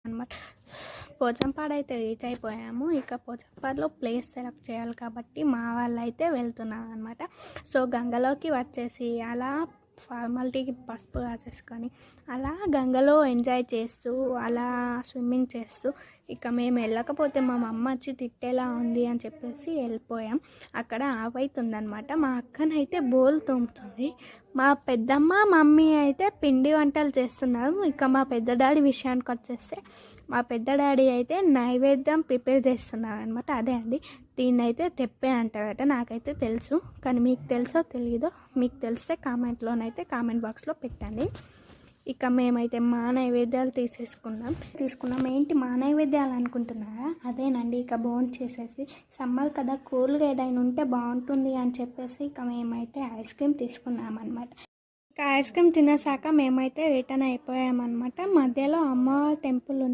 అనమాట. పోచంపాడు అయితే రీచ్ అయిపోయాము. ఇక పోచంపాడులో ప్లేస్ సెలెక్ట్ చేయాలి కాబట్టి మా వాళ్ళు అయితే వెళ్తున్నారు అనమాట. సో గంగలోకి వచ్చేసి అలా ఫార్మాలిటీకి పసుపు రాసేసుకొని అలా గంగలో ఎంజాయ్ చేస్తూ అలా స్విమ్మింగ్ చేస్తూ ఇక మేము వెళ్ళకపోతే మా అమ్మ వచ్చి తిట్టేలా ఉంది అని చెప్పేసి వెళ్ళిపోయాం. అక్కడ ఆవైతుందనమాట. మా అక్కనైతే బోల్ తోముతుంది. మా పెద్దమ్మ మమ్మీ అయితే పిండి వంటలు చేస్తున్నారు. ఇక మా పెద్ద డాడీ విషయానికి వచ్చేస్తే మా పెద్ద డాడీ అయితే నైవేద్యం ప్రిపేర్ చేస్తున్నారు అనమాట. అదే అండి, దీన్ని అయితే తెప్పే అంటారట. నాకైతే తెలుసు, కానీ మీకు తెలుసో తెలీదో, మీకు తెలిస్తే కామెంట్లోనైతే కామెంట్ బాక్స్లో పెట్టండి. ఇక మేమైతే మా నైవేద్యాలు తీసుకున్నాం. ఏంటి మా నైవేద్యాలు అనుకుంటున్నారా? అదేనండి, ఇక బోన్ చేసేసి సమ్మర్ కదా కూల్గా ఏదైనా ఉంటే బాగుంటుంది అని చెప్పేసి ఇక మేమైతే ఐస్ క్రీమ్ తీసుకున్నామన్నమాట. ఇక ఐస్ క్రీమ్ తినేసాక మేమైతే రిటర్న్ అయిపోయామన్నమాట. మధ్యలో అమ్మవారి టెంపుల్